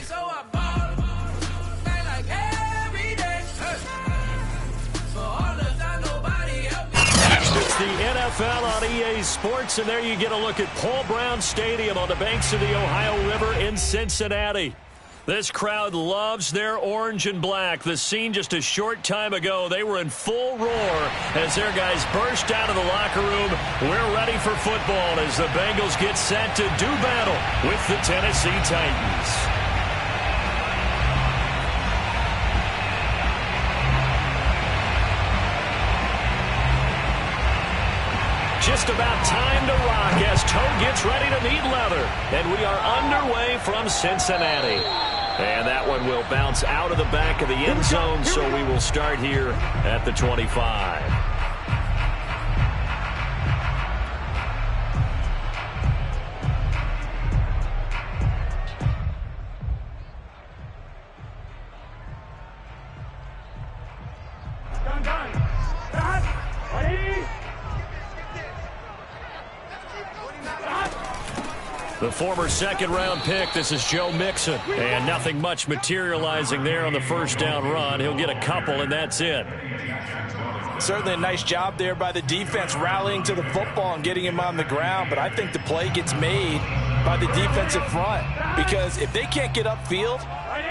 so I ball. Play like every day. For all the time, nobody helped me. It's the NFL on EA Sports, and there you get a look at Paul Brown Stadium on the banks of the Ohio River in Cincinnati. This crowd loves their orange and black. The scene just a short time ago, they were in full roar as their guys burst out of the locker room. We're ready for football as the Bengals get set to do battle with the Tennessee Titans. Just about time to rock as Toe gets ready to meet leather. And we are underway from Cincinnati. And that one will bounce out of the back of the end zone, so we will start here at the 25. The former second-round pick, this is Joe Mixon. And nothing much materializing there on the first down run. He'll get a couple, and that's it. Certainly a nice job there by the defense, rallying to the football and getting him on the ground. But I think the play gets made by the defensive front. Because if they can't get upfield,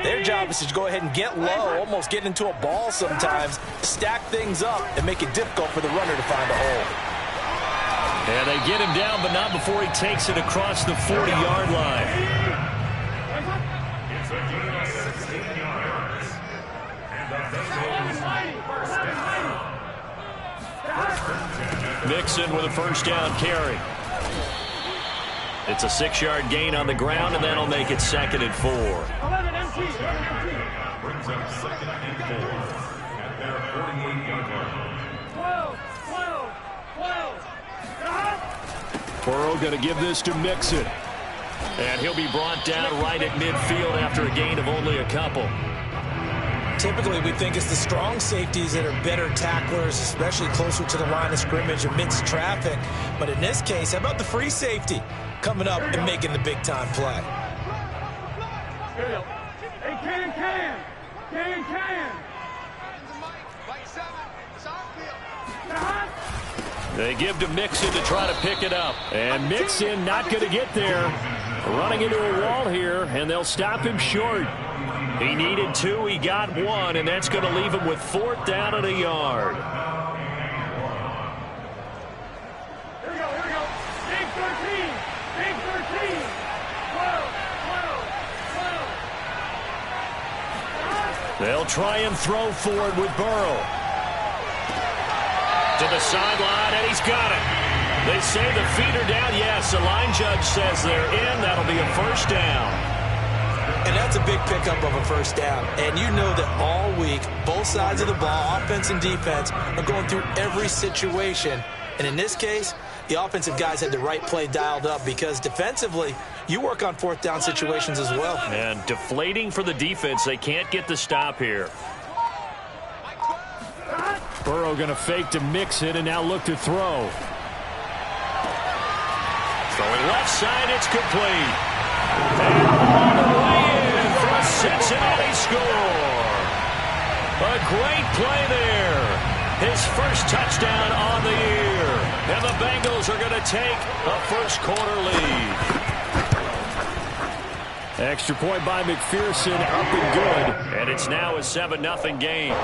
their job is to go ahead and get low, almost get into a ball sometimes, stack things up, and make it difficult for the runner to find a hole. And they get him down, but not before he takes it across the 40-yard line. Mixon with a first down carry. It's a 6-yard gain on the ground, and that'll make it second and 4. Brings up second and 4 at their 48-yard line. Burrow going to give this to Mixon. And he'll be brought down right at midfield after a gain of only a couple. Typically, we think it's the strong safeties that are better tacklers, especially closer to the line of scrimmage amidst traffic. But in this case, how about the free safety coming up and making the big-time play? They give to Mixon to try to pick it up. And Mixon not going to get there. Running into a wall here, and they'll stop him short. He needed 2, he got 1, and that's going to leave him with 4th down and a yard. Here we go. Big 13. Big 13. 12. They'll try and throw forward with Burrow. To the sideline, and he's got it. They say the feet are down. Yes, the line judge says they're in. That'll be a first down. And that's a big pickup of a first down. And you know that all week, both sides of the ball, offense and defense, are going through every situation. And in this case, the offensive guys had the right play dialed up because defensively, you work on 4th down situations as well. And deflating for the defense. They can't get the stop here. Burrow going to fake to Mixon and now look to throw. Throwing left side, it's complete. And all the way in for a Cincinnati score. A great play there. His first touchdown on the year. And the Bengals are going to take a first-quarter lead. Extra point by McPherson, up and good. And it's now a 7-0 game.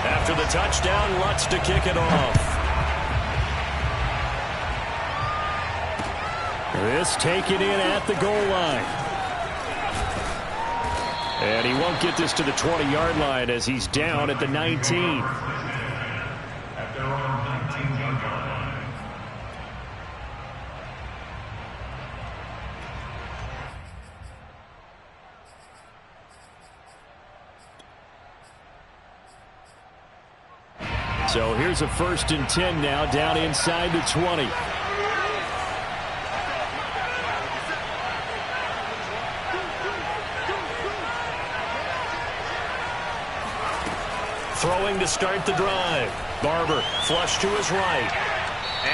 After the touchdown, Lutz to kick it off. This taken in at the goal line. And he won't get this to the 20-yard line as he's down at the 19. At their own 19-yard line. So here's a 1st and 10 now, down inside the 20. Throwing to start the drive. Barber flush to his right.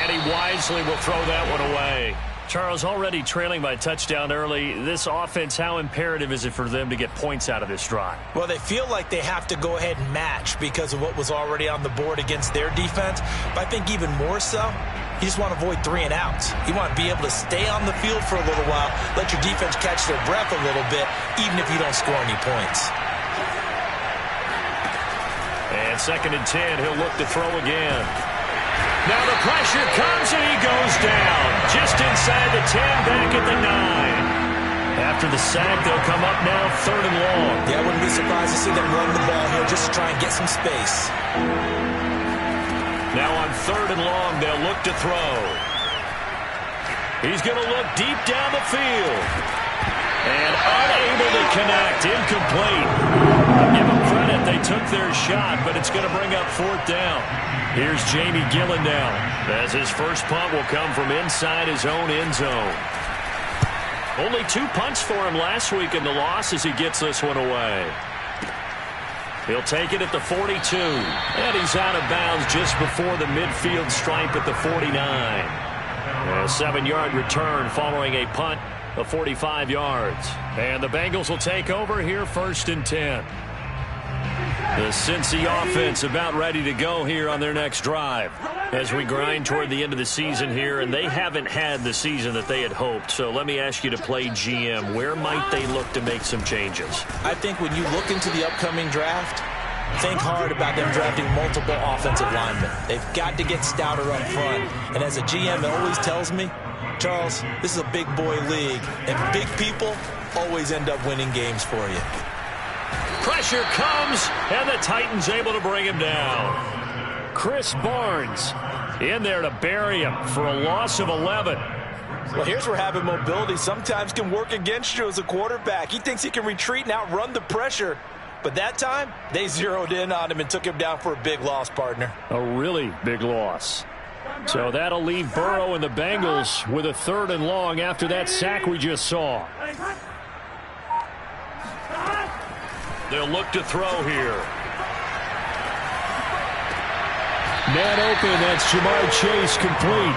And he wisely will throw that one away. Charles, already trailing by touchdown early. This offense, how imperative is it for them to get points out of this drive? Well, they feel like they have to go ahead and match because of what was already on the board against their defense. But I think even more so, you just want to avoid 3 and outs. You want to be able to stay on the field for a little while, let your defense catch their breath a little bit, even if you don't score any points. And 2nd and 10, he'll look to throw again. Now the pressure comes and he goes down. Just inside the 10, back at the 9. After the sack, they'll come up now 3rd and long. Yeah, I wouldn't be surprised to see them run the ball here just to try and get some space. Now on 3rd and long, they'll look to throw. He's going to look deep down the field. And unable to connect, incomplete. I'll give them credit, they took their shot, but it's going to bring up 4th down. Here's Jamie Gillen now, as his first punt will come from inside his own end zone. Only 2 punts for him last week in the loss as he gets this one away. He'll take it at the 42, and he's out of bounds just before the midfield stripe at the 49. A 7-yard return following a punt of 45 yards. And the Bengals will take over here 1st and 10. The Cincy offense about ready to go here on their next drive as we grind toward the end of the season here, and they haven't had the season that they had hoped. So let me ask you to play GM. Where might they look to make some changes? I think when you look into the upcoming draft, think hard about them drafting multiple offensive linemen. They've got to get stouter up front. And as a GM, it always tells me, Charles, this is a big boy league, and big people always end up winning games for you. Pressure comes, and the Titans able to bring him down. Chris Barnes in there to bury him for a loss of 11. Well, here's where having mobility sometimes can work against you as a quarterback. He thinks he can retreat and outrun the pressure. But that time, they zeroed in on him and took him down for a big loss, partner. A really big loss. So that'll leave Burrow and the Bengals with a 3rd and long after that sack we just saw. They'll look to throw here. Man open, that's Jamar Chase complete.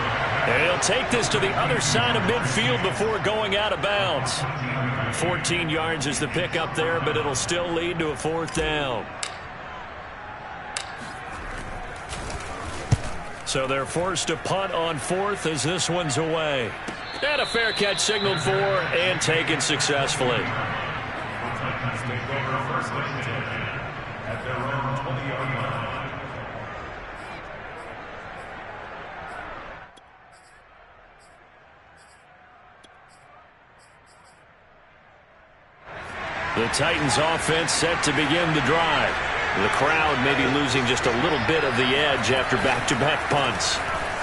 And he'll take this to the other side of midfield before going out of bounds. 14 yards is the pickup there, but it'll still lead to a 4th down. So they're forced to punt on 4th as this one's away. And a fair catch signaled for and taken successfully. Take over 1st and 10 at their own 20-yard line. The Titans offense set to begin the drive. The crowd may be losing just a little bit of the edge after back-to-back punts.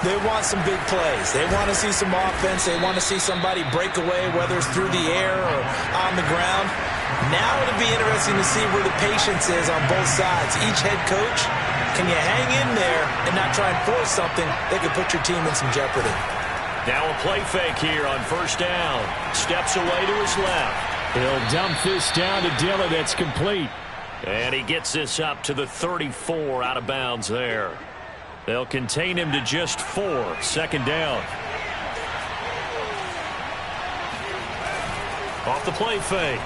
They want some big plays. They want to see some offense. They want to see somebody break away, whether it's through the air or on the ground. Now it'll be interesting to see where the patience is on both sides. Each head coach, can you hang in there and not try and force something that could put your team in some jeopardy? Now a play fake here on 1st down. Steps away to his left. He'll dump this down to Dillon. That's complete. And he gets this up to the 34 out of bounds there. They'll contain him to just 4. 2nd down. Off the play fake.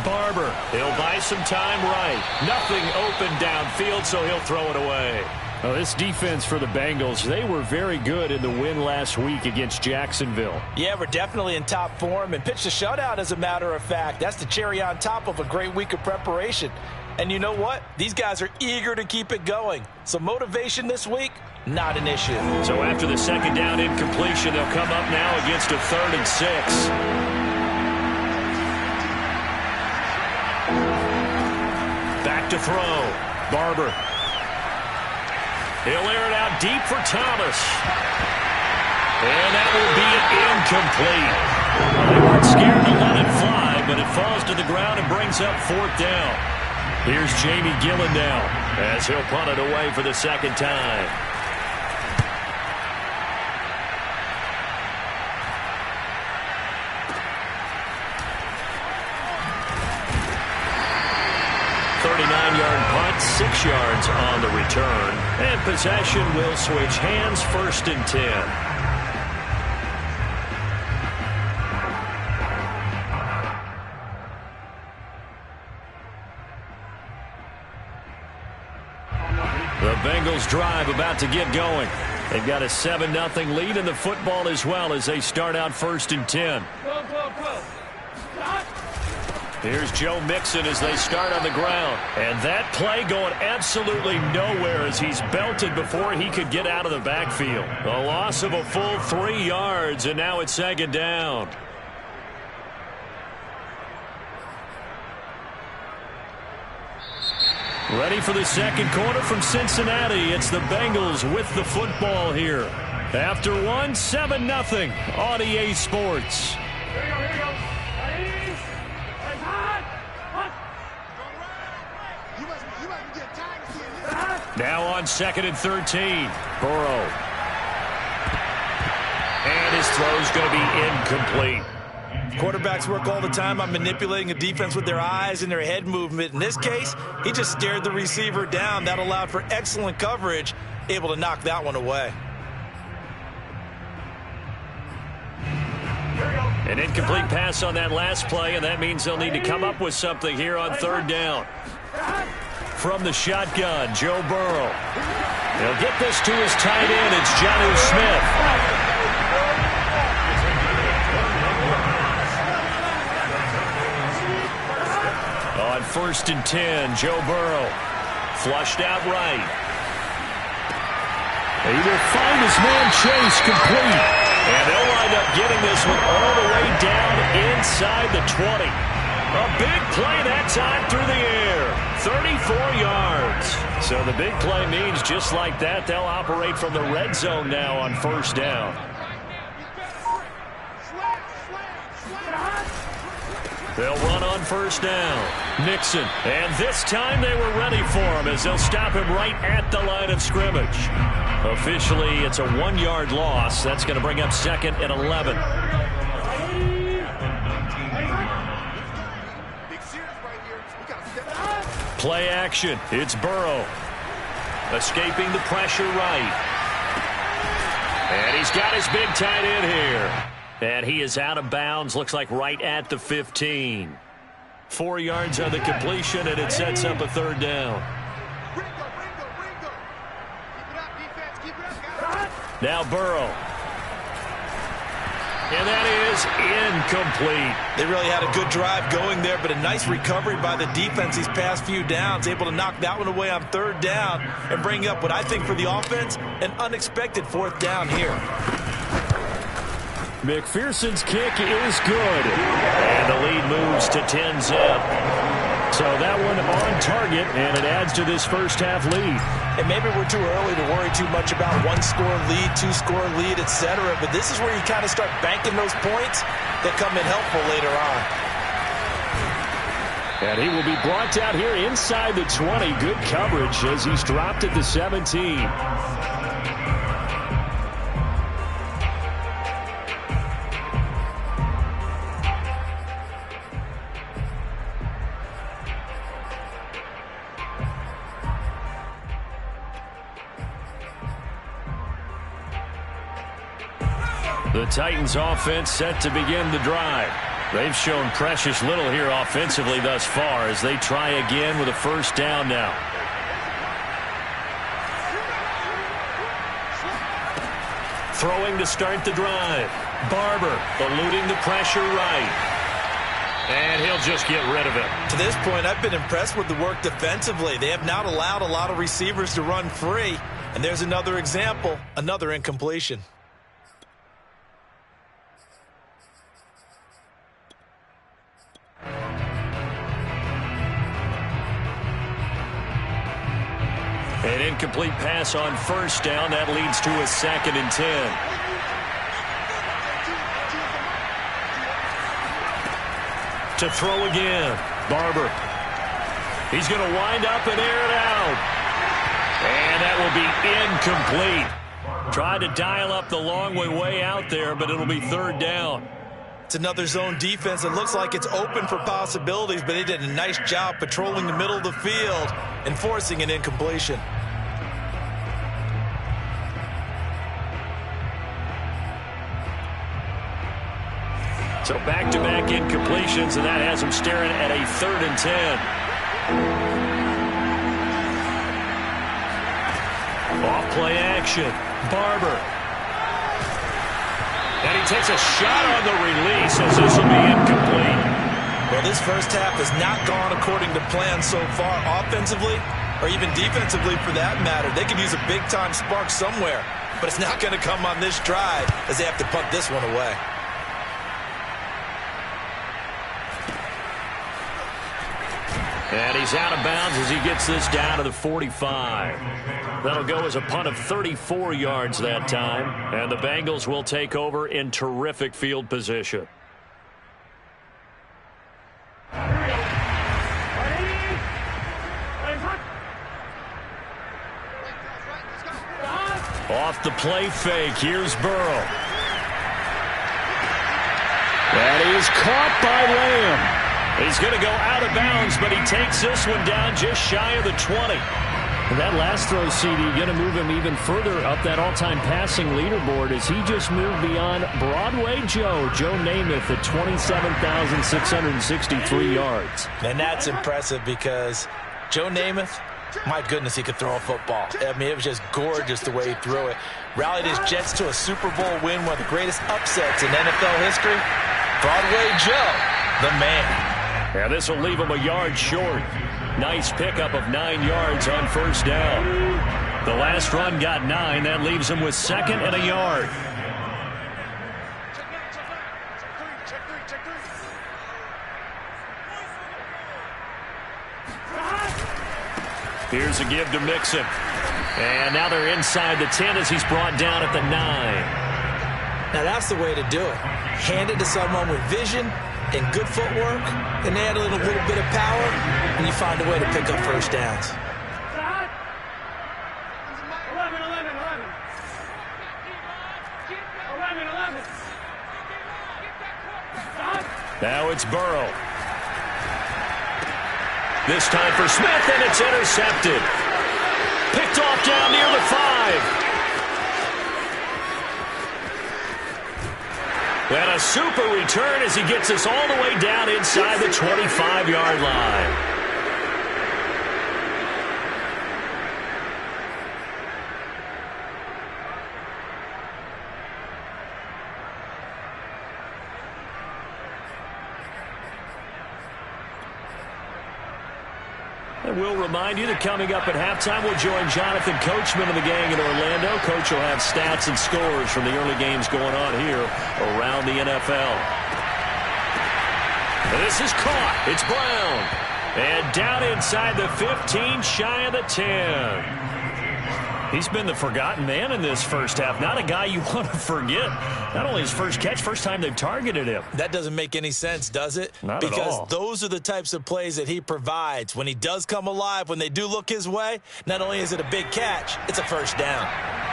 Barber. He'll buy some time right. Nothing open downfield, so he'll throw it away. Well, this defense for the Bengals, they were very good in the win last week against Jacksonville. Yeah, we're definitely in top form and pitched a shutout, as a matter of fact. That's the cherry on top of a great week of preparation. And you know what? These guys are eager to keep it going. So motivation this week, not an issue. So after the 2nd down incompletion, they'll come up now against a 3rd and 6. Back to throw. Barber. He'll air it out deep for Thomas. And that will be incomplete. Well, they weren't scared to let it fly, but it falls to the ground and brings up 4th down. Here's Jamie Gillen now as he'll punt it away for the 2nd time. Punt, 6 yards on the return. And possession will switch hands, 1st and 10. Bengals drive about to get going. They've got a 7-0 lead in the football as well as they start out 1st and 10. Go. Stop. Here's Joe Mixon as they start on the ground. And that play going absolutely nowhere as he's belted before he could get out of the backfield. A loss of a full 3 yards, and now it's 2nd down. Ready for the second quarter from Cincinnati. It's the Bengals with the football here. After one, 7-0 on EA Sports. Here we go. Ready? It's hot. Now on 2nd and 13. Burrow. And his throw's going to be incomplete. Quarterbacks work all the time on manipulating a defense with their eyes and their head movement. In this case, he just stared the receiver down. That allowed for excellent coverage, able to knock that one away. An incomplete pass on that last play, and that means they'll need to come up with something here on 3rd down. From the shotgun, Joe Burrow. He'll get this to his tight end. It's Jonnu Smith. On 1st and 10, Joe Burrow. Flushed out right. He will find his man Chase complete. And they'll wind up getting this one all the way down inside the 20. A big play that time through the air. 34 yards. So the big play means just like that, they'll operate from the red zone now on 1st down. They'll run on 1st down. Mixon. And this time they were ready for him as they'll stop him right at the line of scrimmage. Officially, it's a 1-yard loss. That's going to bring up 2nd and 11. Play action. It's Burrow. Escaping the pressure right. And he's got his big tight end here. And he is out of bounds, looks like right at the 15. 4 yards on the completion, and it sets up a 3rd down. Now Burrow. And that is incomplete. They really had a good drive going there, but a nice recovery by the defense these past few downs, able to knock that one away on 3rd down and bring up what I think for the offense, an unexpected 4th down here. McPherson's kick is good. And the lead moves to 10-zip. So that one on target, and it adds to this first half lead. And maybe we're too early to worry too much about 1-score lead, 2-score lead, etc. But this is where you kind of start banking those points that come in helpful later on. And he will be brought down here inside the 20. Good coverage as he's dropped at the 17. The Titans offense set to begin the drive. They've shown precious little here offensively thus far as they try again with a 1st down now. Throwing to start the drive. Barber eluding the pressure right. And he'll just get rid of it. To this point, I've been impressed with the work defensively. They have not allowed a lot of receivers to run free. And there's another example, another incompletion. An incomplete pass on 1st down. That leads to a 2nd and 10. To throw again. Barber. He's going to wind up and air it out. And that will be incomplete. Tried to dial up the long way out there, but it'll be 3rd down. It's another zone defense that looks like it's open for possibilities, but they did a nice job patrolling the middle of the field and forcing an incompletion. So back-to-back incompletions, and that has him staring at a 3rd and 10. Off play action. Barber. And he takes a shot on the release as this will be incomplete. Well, this first half has not gone according to plan so far offensively or even defensively for that matter. They could use a big-time spark somewhere, but it's not going to come on this drive as they have to punt this one away. And he's out of bounds as he gets this down to the 45. That'll go as a punt of 34 yards that time. And the Bengals will take over in terrific field position. Off the play fake, here's Burrow. And he is caught by Lamb. He's going to go out of bounds, but he takes this one down just shy of the 20. That last throw, CD, going to move him even further up that all-time passing leaderboard as he just moved beyond Broadway Joe Namath at 27,663 yards. And that's impressive because Joe Namath, my goodness, he could throw a football. I mean, it was just gorgeous the way he threw it. Rallied his Jets to a Super Bowl win, one of the greatest upsets in NFL history. Broadway Joe, the man. Yeah, this will leave him a yard short. Nice pickup of 9 yards on first down. The last run got 9. That leaves him with second and a yard. Here's a give to Mixon. And now they're inside the 10 as he's brought down at the 9. Now that's the way to do it. Hand it to someone with vision and good footwork, and add a little bit of power, and you find a way to pick up first downs. 11. Now it's Burrow. This time for Smith, and it's intercepted. Picked off down near the 5. And a super return as he gets us all the way down inside the 25-yard line. And we'll remind you that coming up at halftime, we'll join Jonathan Coachman of the gang in Orlando. Coach will have stats and scores from the early games going on here around the NFL. And this is caught. It's Brown. And down inside the 15, shy of the 10. He's been the forgotten man in this first half. Not a guy you want to forget. Not only his first catch, first time they've targeted him. That doesn't make any sense, does it? Not at all. Because those are the types of plays that he provides. When he does come alive, when they do look his way, not only is it a big catch, it's a first down.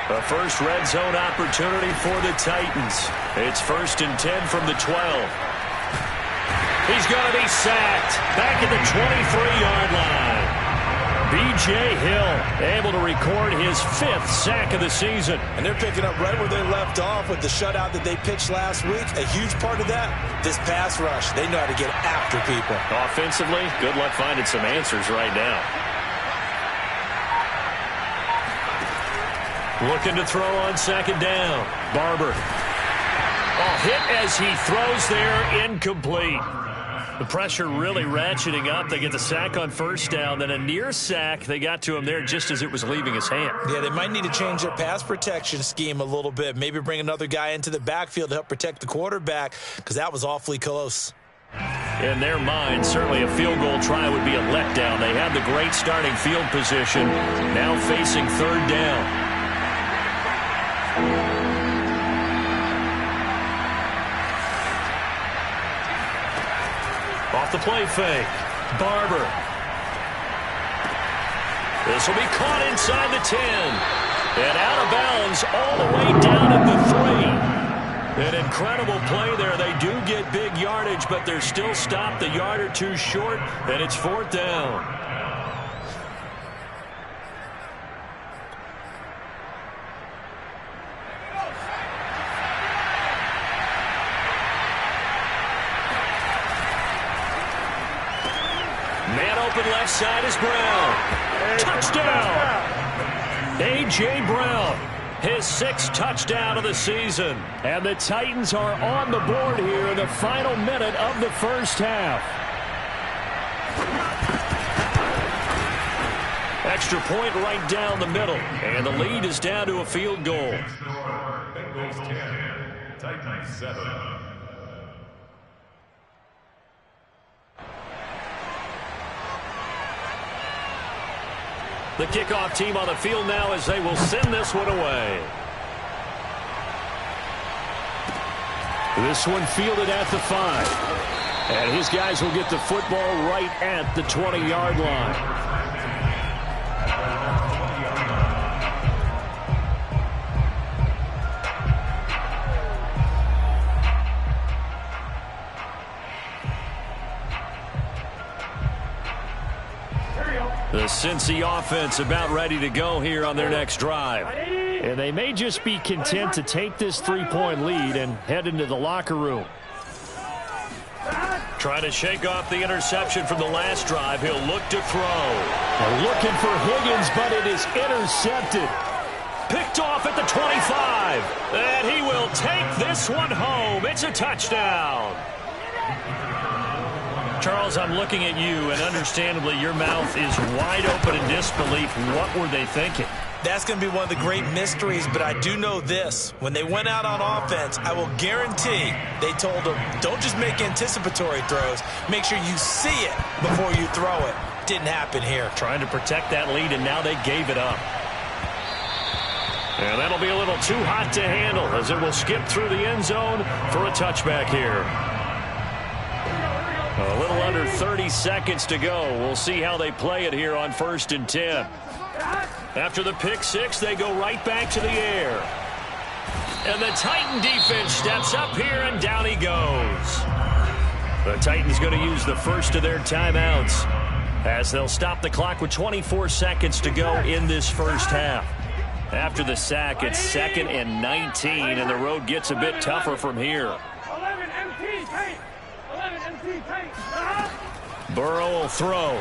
A first red zone opportunity for the Titans. It's 1st and 10 from the 12. He's going to be sacked back at the 23-yard line. B.J. Hill able to record his 5th sack of the season. And they're picking up right where they left off with the shutout that they pitched last week. A huge part of that, this pass rush. They know how to get after people. Offensively, good luck finding some answers right now. Looking to throw on 2nd down. Barber. Hit as he throws there, incomplete. The pressure really ratcheting up. They get the sack on 1st down, then a near sack. They got to him there just as it was leaving his hand. Yeah, they might need to change their pass protection scheme a little bit. Maybe bring another guy into the backfield to help protect the quarterback, because that was awfully close. In their mind, certainly a field goal try would be a letdown. They had the great starting field position, now facing 3rd down. Off the play fake. Barber. This will be caught inside the 10. And out of bounds all the way down at the 3. An incredible play there. They do get big yardage, but they're still stopped a yard or two short, and it's 4th down. Man open left side is Brown. Touchdown. A.J. Brown, his 6th touchdown of the season. And the Titans are on the board here in the final minute of the first half. Extra point right down the middle. And the lead is down to a field goal. Bengals 10, Titans 7. The kickoff team on the field now as they will send this one away. This one fielded at the 5. And his guys will get the football right at the 20-yard line. The Cincy offense about ready to go here on their next drive. And they may just be content to take this 3-point lead and head into the locker room. Trying to shake off the interception from the last drive. He'll look to throw. They're looking for Higgins, but it is intercepted. Picked off at the 25. And he will take this one home. It's a touchdown. Charles, I'm looking at you, and understandably, your mouth is wide open in disbelief. What were they thinking? That's going to be one of the great mysteries, but I do know this. When they went out on offense, I will guarantee they told them, don't just make anticipatory throws. Make sure you see it before you throw it. Didn't happen here. Trying to protect that lead, and now they gave it up. And that'll be a little too hot to handle as it will skip through the end zone for a touchback here. A little under 30 seconds to go. We'll see how they play it here on 1st and 10. After the pick 6, they go right back to the air. And the Titan defense steps up here, and down he goes. The Titans going to use the first of their timeouts as they'll stop the clock with 24 seconds to go in this first half. After the sack, it's 2nd and 19, and the road gets a bit tougher from here. Burrow will throw.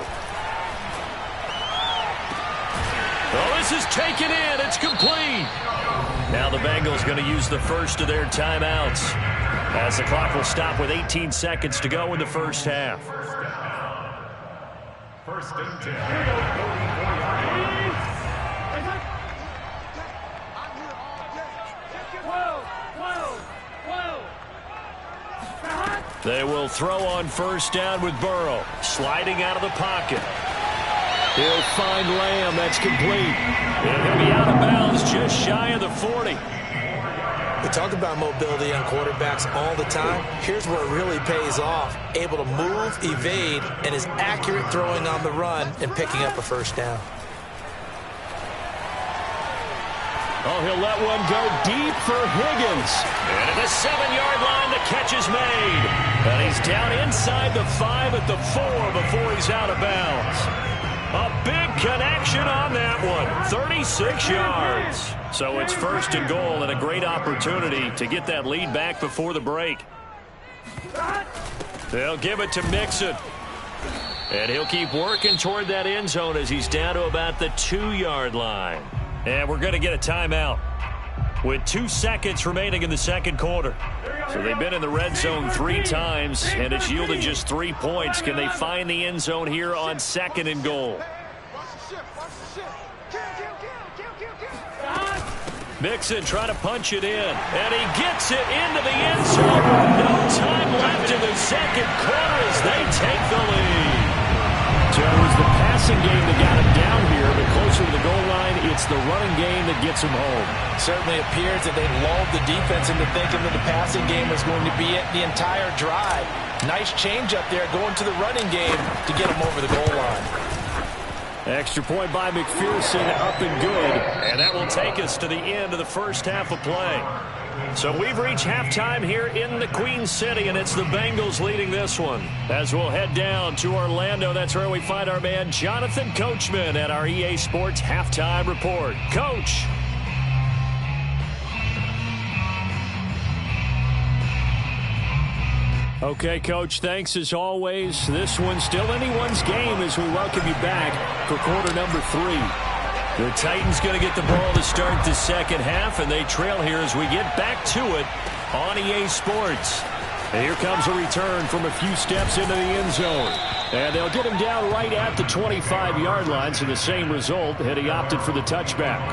Oh, this is taken in. It's complete. Now the Bengals going to use the first of their timeouts as the clock will stop with 18 seconds to go in the first half. 1st and 10. They will throw on 1st down with Burrow. Sliding out of the pocket. He'll find Lamb. That's complete. And he'll be out of bounds just shy of the 40. We talk about mobility on quarterbacks all the time. Here's where it really pays off. Able to move, evade, and is accurate throwing on the run and picking up a 1st down. Oh, he'll let one go deep for Higgins. And at the 7-yard line, the catch is made. And he's down inside the 5 at the 4 before he's out of bounds. A big connection on that one. 36 yards. So it's 1st and goal and a great opportunity to get that lead back before the break. They'll give it to Mixon. And he'll keep working toward that end zone as he's down to about the 2-yard line. And we're going to get a timeout with 2 seconds remaining in the second quarter. So they've been in the red zone 3 times, and it's yielded just 3 points. Can they find the end zone here on 2nd and goal? Mixon trying to punch it in, and he gets it into the end zone. No time left in the second quarter as they take the lead. So it was the passing game that got him down here, but closer to the goal line, it's the running game that gets him home. Certainly appears that they lulled the defense into thinking that the passing game was going to be it the entire drive. Nice change up there going to the running game to get him over the goal line. Extra point by McPherson, up and good. And that will take us to the end of the first half of play. So we've reached halftime here in the Queen City, and it's the Bengals leading this one. As we'll head down to Orlando, that's where we find our man Jonathan Coachman at our EA Sports Halftime Report. Coach. Okay, Coach, thanks as always. This one's still anyone's game as we welcome you back for quarter number 3. The Titans going to get the ball to start the second half, and they trail here as we get back to it on EA Sports. And here comes a return from a few steps into the end zone. And they'll get him down right at the 25-yard line, so the same result had he opted for the touchback.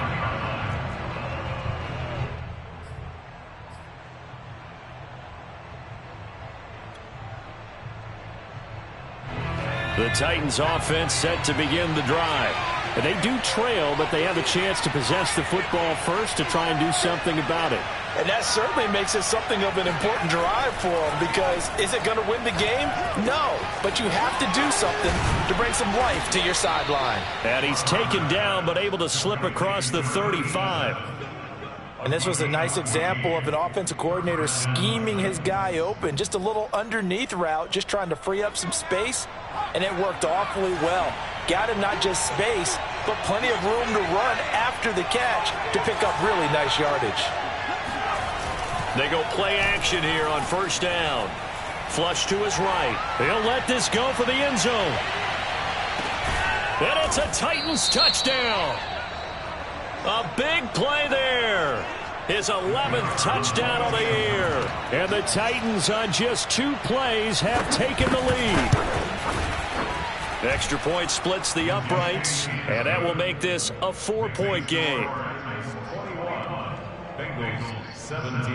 The Titans offense set to begin the drive. And they do trail, but they have a chance to possess the football first to try and do something about it. And that certainly makes it something of an important drive for them, because is it going to win the game? No, but you have to do something to bring some life to your sideline. And he's taken down, but able to slip across the 35. And this was a nice example of an offensive coordinator scheming his guy open. Just a little underneath route, just trying to free up some space, and it worked awfully well. Got him not just space, but plenty of room to run after the catch to pick up really nice yardage. They go play action here on first down. Flush to his right. He'll let this go for the end zone. And it's a Titans touchdown. A big play there. His 11th touchdown of the year. And the Titans on just 2 plays have taken the lead. Extra point splits the uprights, and that will make this a 4-point game. 21, Bengals 17.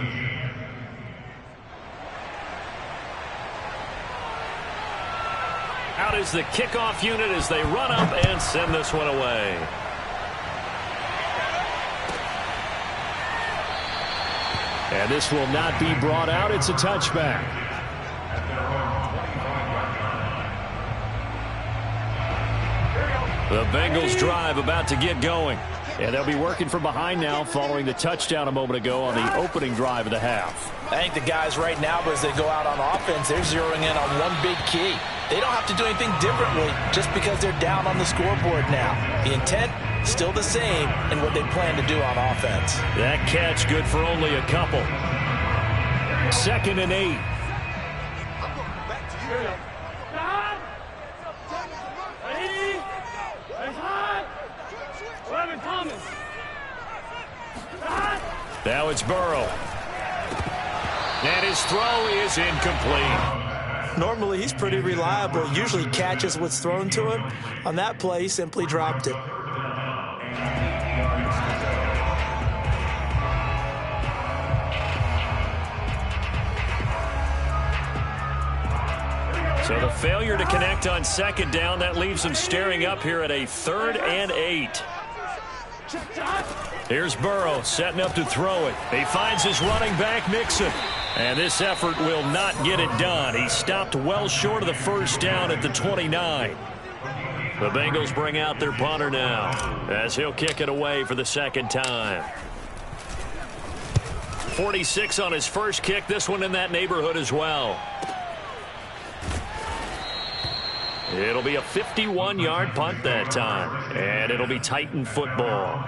Out is the kickoff unit as they run up and send this one away. And this will not be brought out. It's a touchback. The Bengals drive about to get going. And they'll be working from behind now following the touchdown a moment ago on the opening drive of the half. I think the guys right now, as they go out on offense, they're zeroing in on one big key. They don't have to do anything differently just because they're down on the scoreboard now. The intent, still the same in what they plan to do on offense. That catch good for only a couple. 2nd and 8. Now it's Burrow. And his throw is incomplete. Normally, he's pretty reliable. Usually catches what's thrown to him. On that play, he simply dropped it. So the failure to connect on 2nd down, that leaves him staring up here at a 3rd and 8. Here's Burrow setting up to throw it. He finds his running back, Mixon. And this effort will not get it done. He stopped well short of the first down at the 29. The Bengals bring out their punter now as he'll kick it away for the 2nd time. 46 on his first kick. This one in that neighborhood as well. It'll be a 51-yard punt that time, and it'll be Titan football.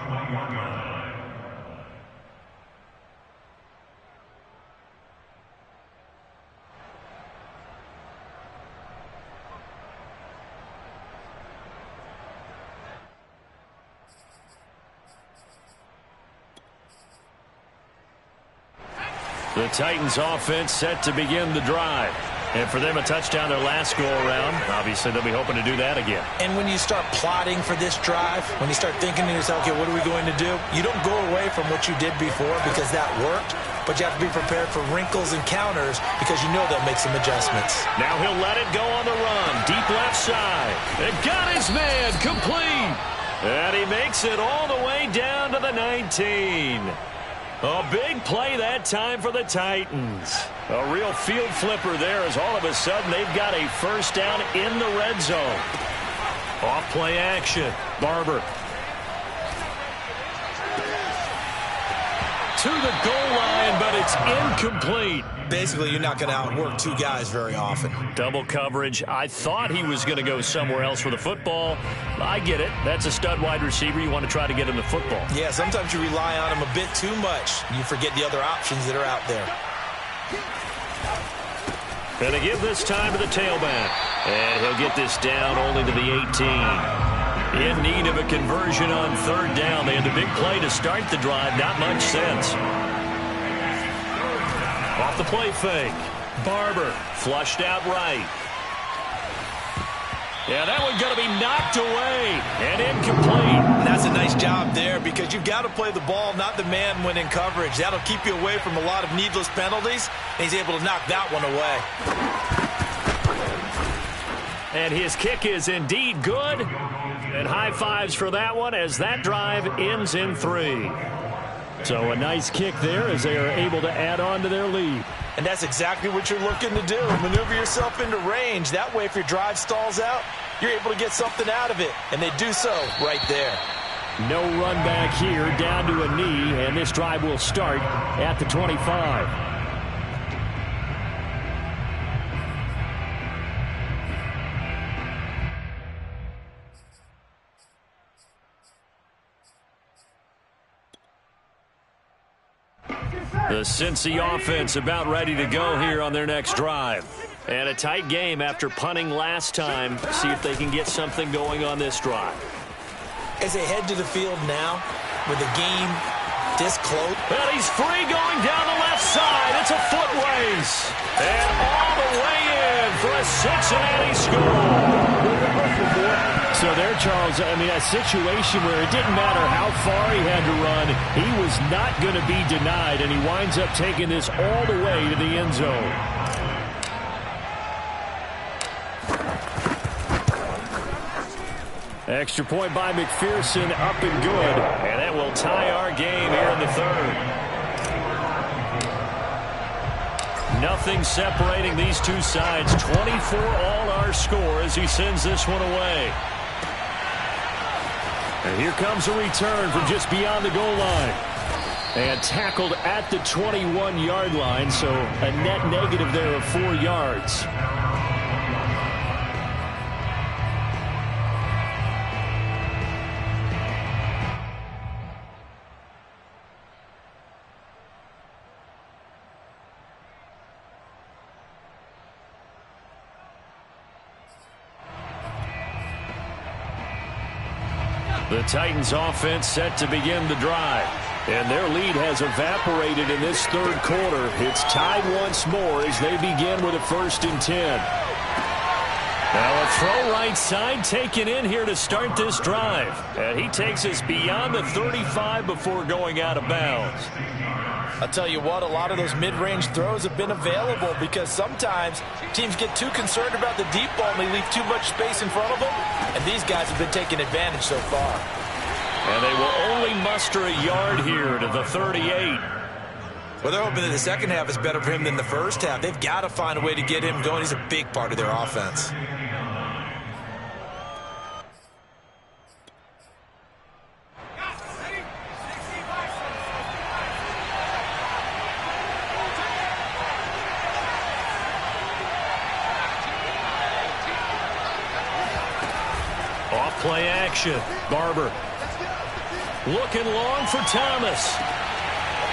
The Titans offense set to begin the drive. And for them, a touchdown their last go-around. Obviously, they'll be hoping to do that again. And when you start plotting for this drive, when you start thinking to yourself, okay, what are we going to do? You don't go away from what you did before because that worked, but you have to be prepared for wrinkles and counters because you know they'll make some adjustments. Now he'll let it go on the run. Deep left side. And got his man complete. And he makes it all the way down to the 19. A big play that time for the Titans. A real field flipper there as all of a sudden they've got a first down in the red zone. Off play action. Barber. To the goal line, but it's incomplete. Basically, you're not going to outwork 2 guys very often. Double coverage. I thought he was going to go somewhere else with the football. I get it. That's a stud wide receiver. You want to try to get him the football. Yeah, sometimes you rely on him a bit too much. You forget the other options that are out there. And they give this time to the tailback. And he'll get this down only to the 18. In need of a conversion on third down. They had the big play to start the drive. Not much sense. Off the play fake. Barber flushed out right. Yeah, that one's going to be knocked away and incomplete. And that's a nice job there because you've got to play the ball, not the man when in coverage. That'll keep you away from a lot of needless penalties, and he's able to knock that one away. And his kick is indeed good. And high fives for that one as that drive ends in 3. So a nice kick there as they are able to add on to their lead. And that's exactly what you're looking to do. Maneuver yourself into range. That way, if your drive stalls out, you're able to get something out of it. And they do so right there. No run back here, down to a knee, and this drive will start at the 25. The Cincy offense about ready to go here on their next drive. And a tight game after punting last time. See if they can get something going on this drive. As they head to the field now, with the game this close. And he's free going down the left side. It's a foot race. And all the way in for a Cincinnati score. So there, Charles, I mean, a situation where it didn't matter how far he had to run. He was not going to be denied, and he winds up taking this all the way to the end zone. Extra point by McPherson, up and good. And that will tie our game here in the third. Nothing separating these two sides. 24 all our score as he sends this one away. And here comes a return from just beyond the goal line. And tackled at the 21-yard line, so a net negative there of 4 yards. The Titans offense set to begin the drive. And their lead has evaporated in this third quarter. It's tied once more as they begin with a 1st and 10. Now a throw right side taken in here to start this drive. And he takes us beyond the 35 before going out of bounds. I'll tell you what, a lot of those mid-range throws have been available because sometimes teams get too concerned about the deep ball and they leave too much space in front of them. And these guys have been taking advantage so far. And they will only muster a yard here to the 38. Well, they're hoping that the second half is better for him than the first half. They've got to find a way to get him going. He's a big part of their offense. Play action. Barber looking long for Thomas.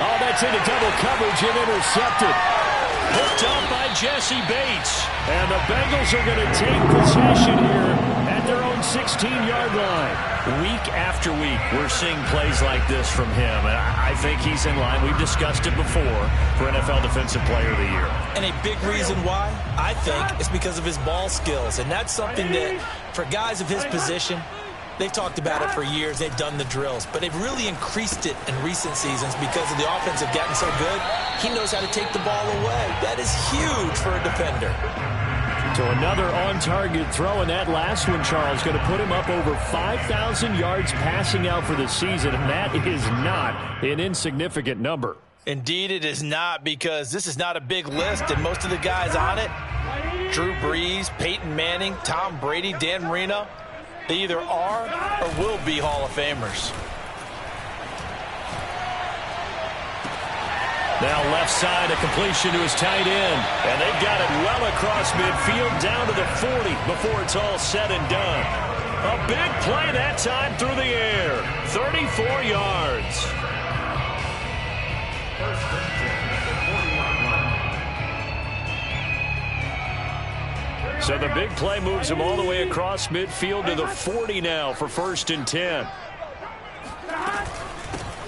Oh, that's into double coverage and intercepted. Hooked up by Jesse Bates. And the Bengals are going to take possession here at their own 16-yard line. Week after week, we're seeing plays like this from him. And I think he's in line. We've discussed it before for NFL Defensive Player of the Year. And a big reason why, I think, is because of his ball skills. And that's something that, for guys of his position, they've talked about it for years. They've done the drills. But they've really increased it in recent seasons because of the offense have gotten so good. He knows how to take the ball away. That is huge for a defender. So another on-target throw, and that last one, Charles, going to put him up over 5,000 yards passing out for the season, and that is not an insignificant number. Indeed it is not, because this is not a big list, and most of the guys on it, Drew Brees, Peyton Manning, Tom Brady, Dan Marino, they either are or will be Hall of Famers. Now left side, a completion to his tight end. And they've got it well across midfield down to the 40 before it's all said and done. A big play that time through the air. 34 yards. So the big play moves him all the way across midfield to the 40 now for 1st and 10.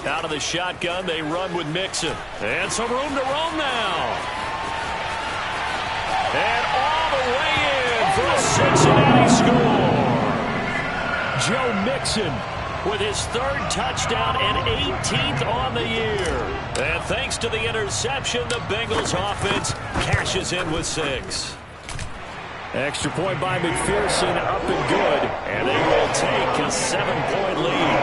Out of the shotgun, they run with Mixon. And some room to roam now. And all the way in for a Cincinnati score. Joe Mixon with his 3rd touchdown and 18th on the year. And thanks to the interception, the Bengals offense cashes in with 6. Extra point by McPherson, up and good. And they will take a 7-point lead.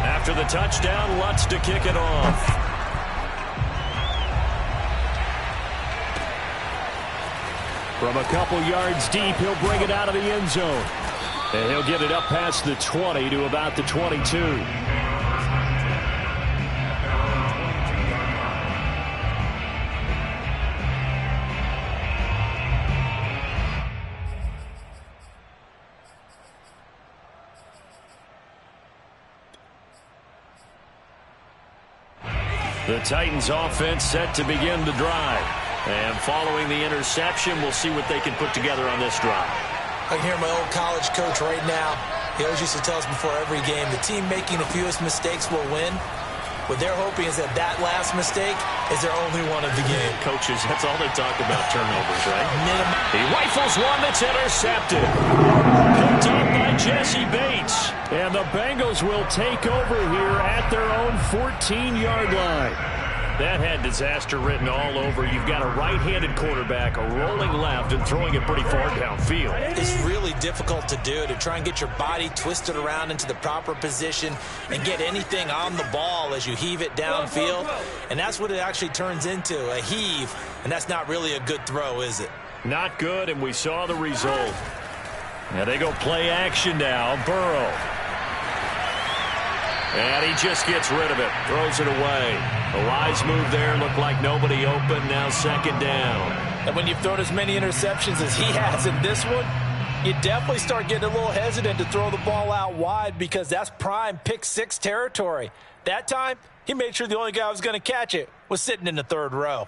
After the touchdown, Lutz to kick it off. From a couple yards deep, he'll bring it out of the end zone. And he'll get it up past the 20 to about the 22. The Titans offense set to begin the drive. And following the interception, we'll see what they can put together on this drive. I can hear my old college coach right now. He always used to tell us before every game, the team making the fewest mistakes will win. What they're hoping is that that last mistake is their only one of the game. Coaches, that's all they talk about, turnovers, right? He rifles one that's intercepted. Picked up by Jesse Bates. And the Bengals will take over here at their own 14-yard line. That had disaster written all over. You've got a right-handed quarterback, a rolling left, and throwing it pretty far downfield. It's really difficult to do, to try and get your body twisted around into the proper position and get anything on the ball as you heave it downfield. And that's what it actually turns into, a heave. And that's not really a good throw, is it? Not good, and we saw the result. Now they go play action now. Burrow. And he just gets rid of it. Throws it away. A wise move there. Looked like nobody open. Now 2nd down. And when you've thrown as many interceptions as he has in this one, you definitely start getting a little hesitant to throw the ball out wide because that's prime pick 6 territory. That time, he made sure the only guy who was going to catch it was sitting in the 3rd row.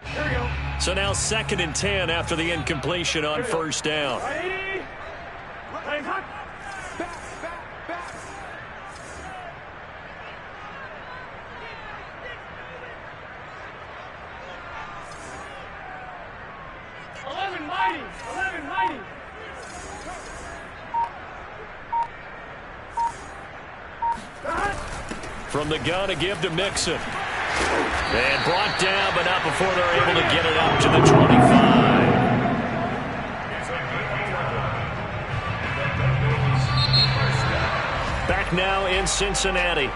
Here we go. So now 2nd and 10 after the incompletion on 1st down. Ready? Ready, hot. Back. 11 mighty. From the gun, a give to Mixon. And brought down, but not before they're able to get it up to the 25. Back now in Cincinnati.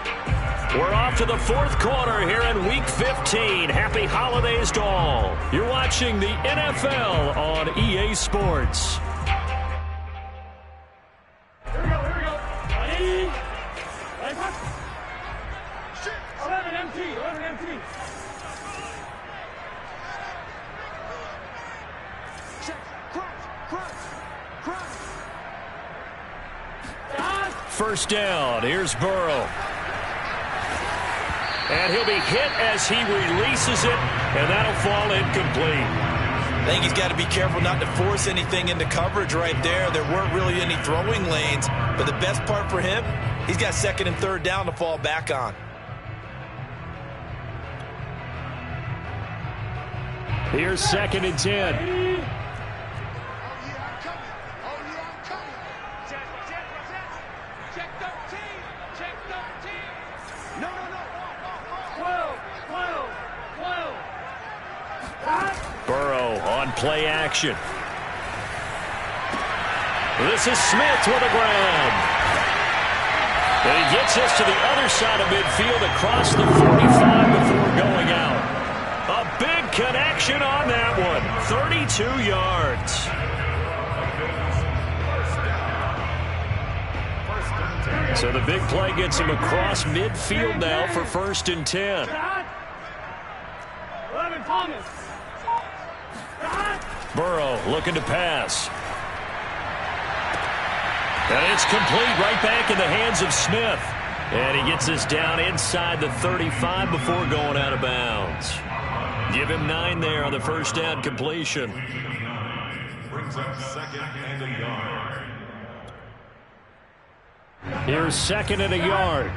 We're off to the 4th quarter here in Week 15. Happy holidays to all. You're watching the NFL on EA Sports. Here we go. Ready? Ready, hot. 11 MT. Check. Cross. 1st down. Here's Burrow. And he'll be hit as he releases it, and that'll fall incomplete. I think he's got to be careful not to force anything into coverage right there. There weren't really any throwing lanes, but the best part for him, he's got 2nd and 3rd down to fall back on. Here's 2nd and 10. Check 13. No. 12. Burrow on play action. This is Smith with a grab. And he gets us to the other side of midfield across the 45 before going out. A big connection on that one. 32 yards. So the big play gets him across midfield now for 1st and 10. 11 Thomas. Burrow looking to pass. And it's complete right back in the hands of Smith. And he gets this down inside the 35 before going out of bounds. Give him 9 there on the first down completion. Brings up 2nd and a yard. Here's 2nd and a yard.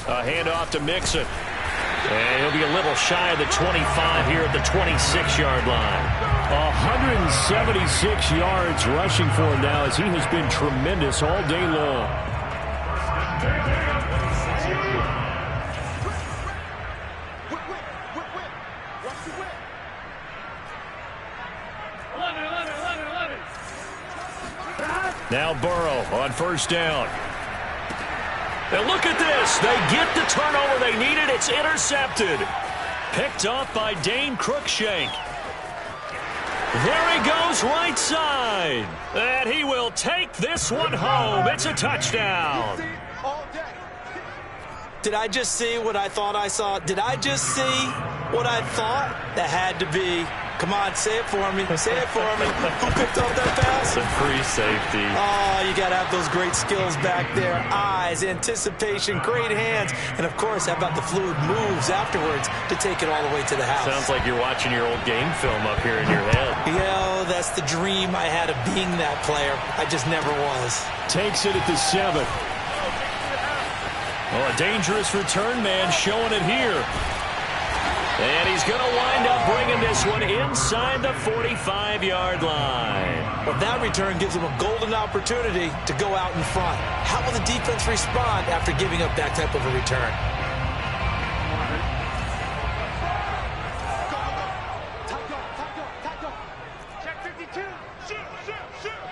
A handoff to Mixon. And he'll be a little shy of the 25 here at the 26-yard line. 176 yards rushing for him now as he has been tremendous all day long. Now Burrow on first down. And look at this. They get the turnover they needed. It's intercepted. Picked off by Dane Cruikshank. There he goes right side. And he will take this one home. It's a touchdown. Did I just see what I thought I saw? Did I just see what I thought? That had to be. Come on, say it for me. Say it for me. Who picked up that pass? It's a free safety. Oh, you got to have those great skills back there. Eyes, anticipation, great hands. And, of course, how about the fluid moves afterwards to take it all the way to the house? Sounds like you're watching your old game film up here in your head. Yeah, that's the dream I had of being that player. I just never was. Takes it at the 7. Well, a dangerous return man showing it here. And he's going to wind up bringing this one inside the 45-yard line. Well, that return gives him a golden opportunity to go out in front. How will the defense respond after giving up that type of a return? Check 52. Shoot, shoot, shoot.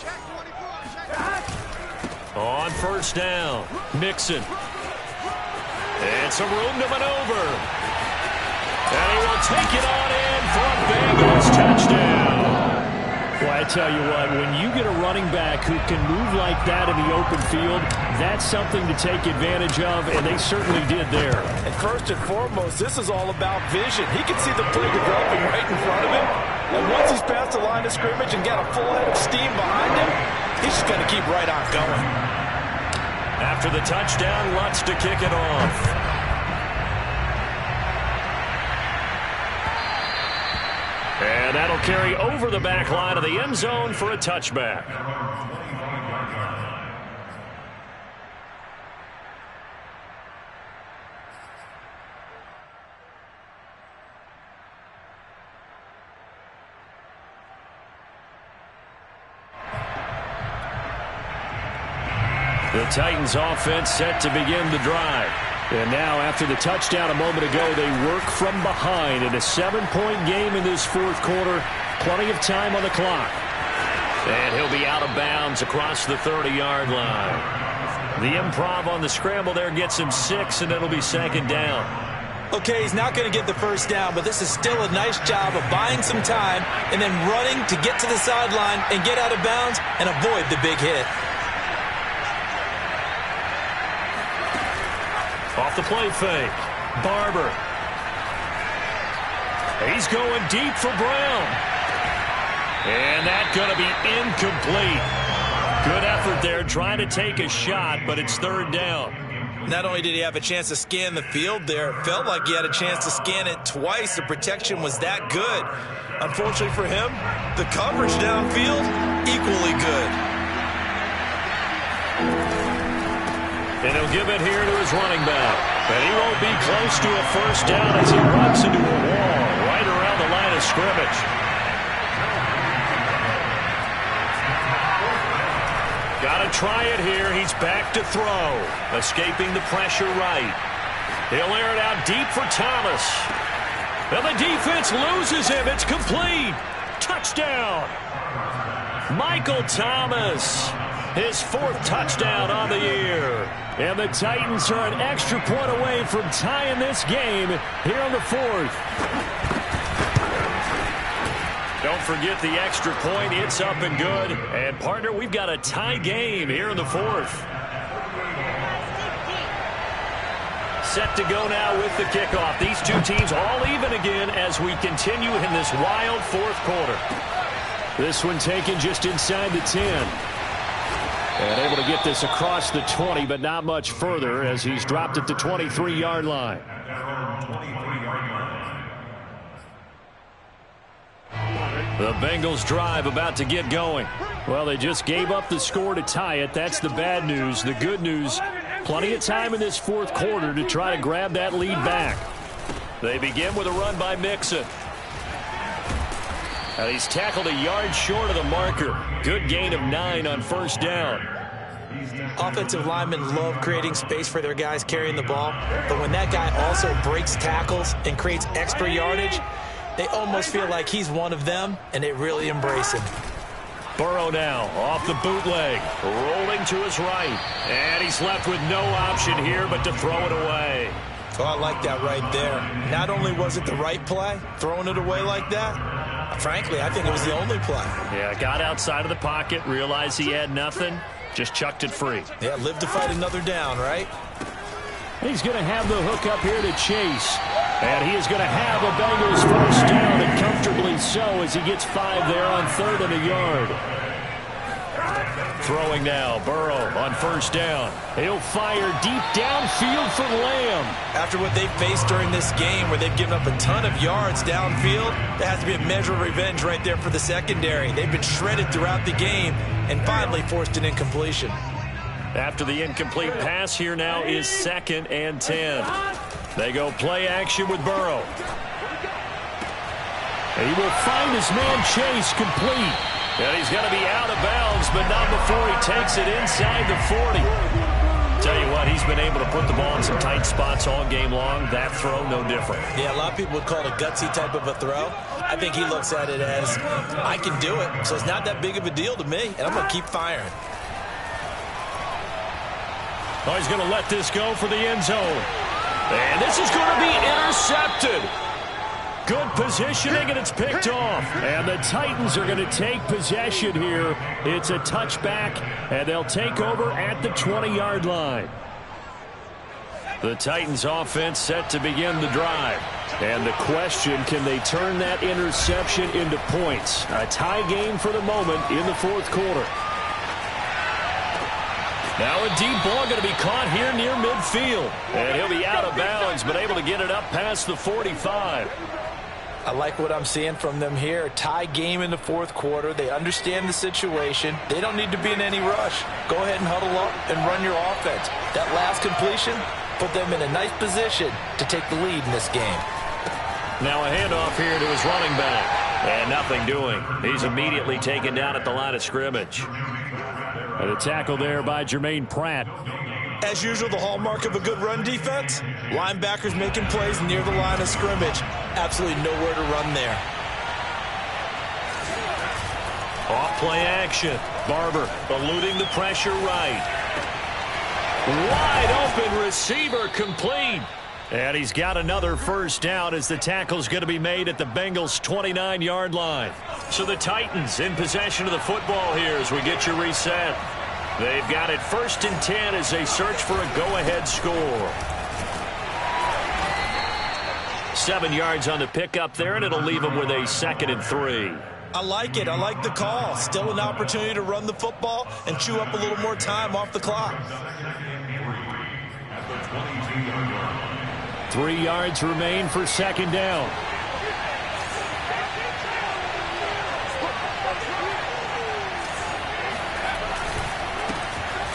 Check 24. Check. On first down, Mixon. And some room to maneuver. And he will take it on in for a Bengals touchdown. Well, I tell you what, when you get a running back who can move like that in the open field, that's something to take advantage of, and they certainly did there. And first and foremost, this is all about vision. He can see the play developing right in front of him. And once he's past the line of scrimmage and got a full head of steam behind him, he's just going to keep right on going. After the touchdown, Lutz to kick it off. And that'll carry over the back line of the end zone for a touchback. The Titans offense set to begin the drive. And now, after the touchdown a moment ago, they work from behind in a 7-point game in this fourth quarter. Plenty of time on the clock. And he'll be out of bounds across the 30-yard line. The improv on the scramble there gets him 6, and it'll be second down. Okay, he's not going to get the first down, but this is still a nice job of buying some time and then running to get to the sideline and get out of bounds and avoid the big hit. Off the play fake. Barber. He's going deep for Brown. And that's going to be incomplete. Good effort there trying to take a shot, but it's third down. Not only did he have a chance to scan the field there, it felt like he had a chance to scan it twice. The protection was that good. Unfortunately for him, the coverage downfield, equally good. And he'll give it here to his running back. But he won't be close to a first down as he runs into a wall right around the line of scrimmage. Got to try it here. He's back to throw. Escaping the pressure right. He'll air it out deep for Thomas. And the defense loses him. It's complete. Touchdown. Michael Thomas. His 4th touchdown on the year. And the Titans are an extra point away from tying this game here on the 4th. Don't forget the extra point. It's up and good. And, partner, we've got a tie game here in the 4th. set to go now with the kickoff. These two teams all even again as we continue in this wild fourth quarter. This one taken just inside the 10. And able to get this across the 20, but not much further as he's dropped at the 23-yard line. The Bengals drive about to get going. Well, they just gave up the score to tie it. That's the bad news. The good news, plenty of time in this fourth quarter to try to grab that lead back. They begin with a run by Mixon. And he's tackled a yard short of the marker. Good gain of 9 on first down. Offensive linemen love creating space for their guys carrying the ball, but when that guy also breaks tackles and creates extra yardage, they almost feel like he's one of them, and they really embrace him. Burrow now off the bootleg, rolling to his right, and he's left with no option here but to throw it away. Oh, I like that right there. Not only was it the right play, throwing it away like that, frankly, I think it was the only play. Yeah, got outside of the pocket, realized he had nothing, just chucked it free. Yeah, live to fight another down, right? He's going to have the hook up here to Chase. And he is going to have a Bengals first down, and comfortably so as he gets 5 there on 3rd and a yard. Throwing now, Burrow on first down. He'll fire deep downfield for Lamb. After what they've faced during this game where they've given up a ton of yards downfield, there has to be a measure of revenge right there for the secondary. They've been shredded throughout the game and finally forced an incompletion. After the incomplete pass, here now is 2nd and 10. They go play action with Burrow. He will find his man Chase complete. And he's going to be out of bounds, but not before he takes it inside the 40. Tell you what, he's been able to put the ball in some tight spots all game long. That throw, no different. Yeah, a lot of people would call it a gutsy type of a throw. I think he looks at it as, I can do it, so it's not that big of a deal to me, and I'm going to keep firing. Oh, he's going to let this go for the end zone. And this is going to be intercepted. Good positioning, and it's picked off. And the Titans are going to take possession here. It's a touchback, and they'll take over at the 20-yard line. The Titans offense set to begin the drive. And the question, can they turn that interception into points? A tie game for the moment in the fourth quarter. Now a deep ball going to be caught here near midfield. And he'll be out of bounds, but able to get it up past the 45. I like what I'm seeing from them here. Tie game in the fourth quarter. They understand the situation. They don't need to be in any rush. Go ahead and huddle up and run your offense. That last completion put them in a nice position to take the lead in this game. Now a handoff here to his running back. And nothing doing. He's immediately taken down at the line of scrimmage. And a tackle there by Jermaine Pratt. As usual, the hallmark of a good run defense, linebackers making plays near the line of scrimmage. Absolutely nowhere to run there. Off play action. Barber eluding the pressure right. Wide open receiver complete. And he's got another first down as the tackle's going to be made at the Bengals' 29-yard line. So the Titans in possession of the football here as we get you reset. They've got it 1st and 10 as they search for a go-ahead score. 7 yards on the pickup there, and it'll leave them with a 2nd and 3. I like it. I like the call. Still an opportunity to run the football and chew up a little more time off the clock. 3 yards remain for 2nd down.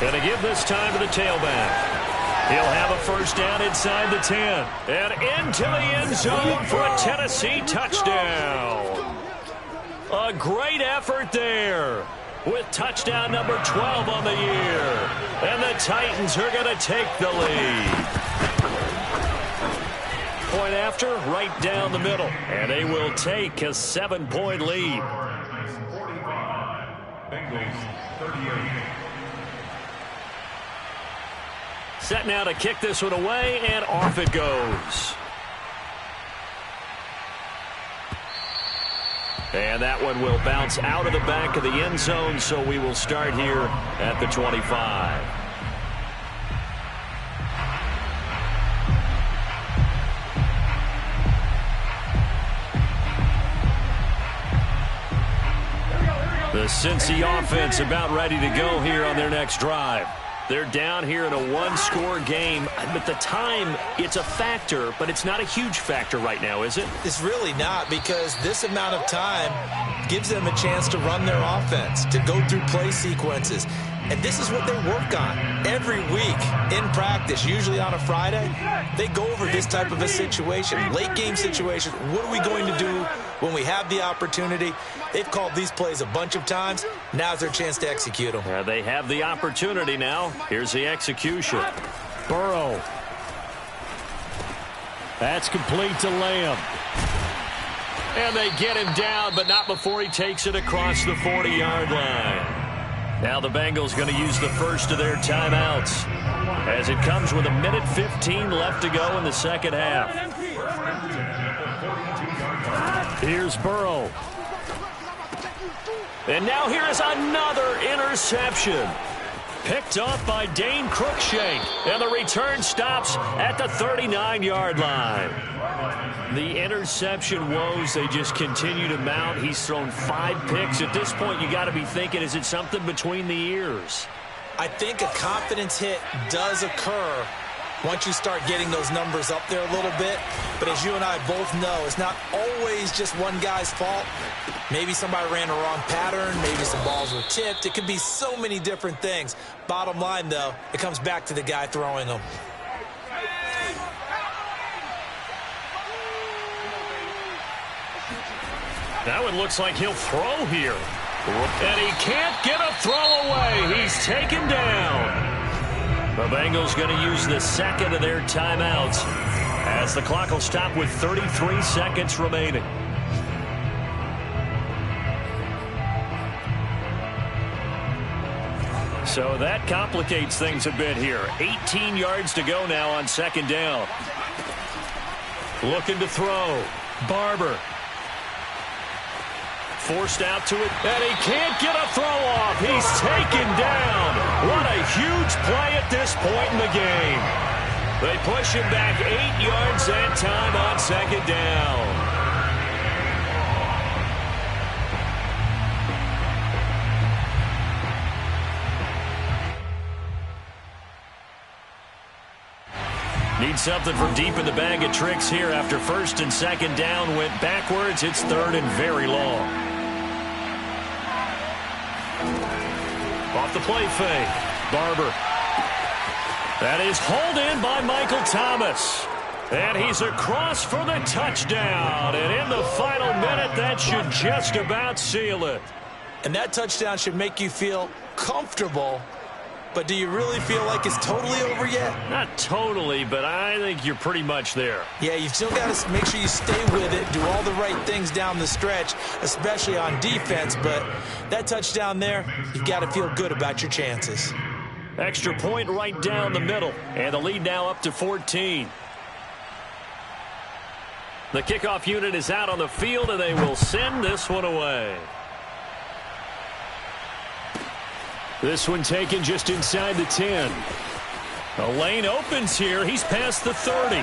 Going to give this time to the tailback. He'll have a first down inside the 10. And into the end zone for a Tennessee touchdown. A great effort there with touchdown number 12 on the year. And the Titans are going to take the lead. Point after, right down the middle. And they will take a 7-point lead. 45, Bengals 38. Set now to kick this one away, and off it goes. And that one will bounce out of the back of the end zone, so we will start here at the 25. Cincy offense about ready to go here on their next drive. They're down here in a one-score game. But the time, it's a factor, but it's not a huge factor right now, is it? It's really not, because this amount of time gives them a chance to run their offense, to go through play sequences. And this is what they work on every week in practice, usually on a Friday. They go over this type of a situation, late game situation. What are we going to do when we have the opportunity? They've called these plays a bunch of times. Now's their chance to execute them. Yeah, they have the opportunity now. Here's the execution. Burrow. That's complete to Lamb. And they get him down, but not before he takes it across the 40-yard line. Now the Bengals going to use the first of their timeouts as it comes with 1:15 left to go in the second half. Here's Burrow. And now here is another interception. Picked off by Dane Cruikshank. And the return stops at the 39-yard line. The interception woes, they just continue to mount. He's thrown 5 picks. At this point, you got to be thinking, is it something between the ears? I think a confidence hit does occur once you start getting those numbers up there a little bit. But as you and I both know, it's not always just one guy's fault. Maybe somebody ran a wrong pattern. Maybe some balls were tipped. It could be so many different things. Bottom line, though, it comes back to the guy throwing them. Now it looks like he'll throw here. And he can't get a throw away. He's taken down. The Bengals going to use the second of their timeouts as the clock will stop with 33 seconds remaining. So that complicates things a bit here. 18 yards to go now on second down. Looking to throw. Barber. Forced out to it, and he can't get a throw off. He's taken down. What a huge play at this point in the game. They push him back 8 yards that time on second down. Need something from deep in the bag of tricks here after first and second down went backwards. It's third and very long. Off the play fake. Barber. That is hauled in by Michael Thomas. And he's across for the touchdown. And in the final minute, that should just about seal it. And that touchdown should make you feel comfortable. But do you really feel like it's totally over yet? Not totally, but I think you're pretty much there. Yeah, you've still got to make sure you stay with it, do all the right things down the stretch, especially on defense. But that touchdown there, you've got to feel good about your chances. Extra point right down the middle. And the lead now up to 14. The kickoff unit is out on the field, and they will send this one away. This one taken just inside the 10. The lane opens here. He's past the 30.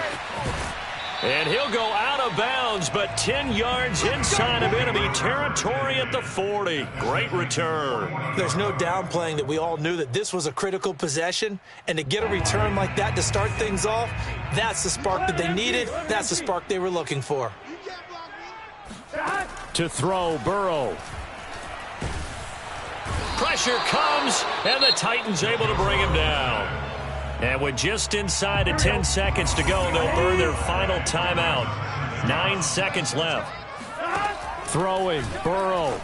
And he'll go out of bounds, but 10 yards inside of enemy territory at the 40. Great return. There's no downplaying that we all knew that this was a critical possession. And to get a return like that to start things off, that's the spark that they needed. That's the spark they were looking for. To throw, Burrow. Pressure comes, and the Titans able to bring him down. And with just inside of 10 seconds to go, they'll burn their final timeout. 9 seconds left. Throwing, Burrow.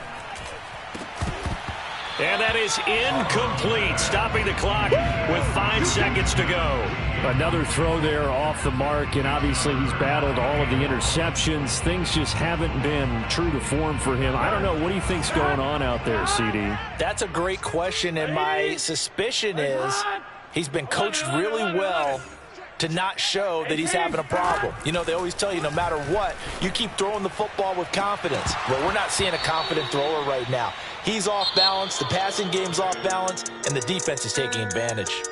And that is incomplete, stopping the clock with 5 seconds to go. Another throw there off the mark, and obviously he's battled all of the interceptions. Things just haven't been true to form for him. I don't know. What do you think's going on out there, CD? That's a great question, and my suspicion is he's been coached really well to not show that he's having a problem. You know, they always tell you no matter what, you keep throwing the football with confidence. Well, we're not seeing a confident thrower right now. He's off balance, the passing game's off balance, and the defense is taking advantage.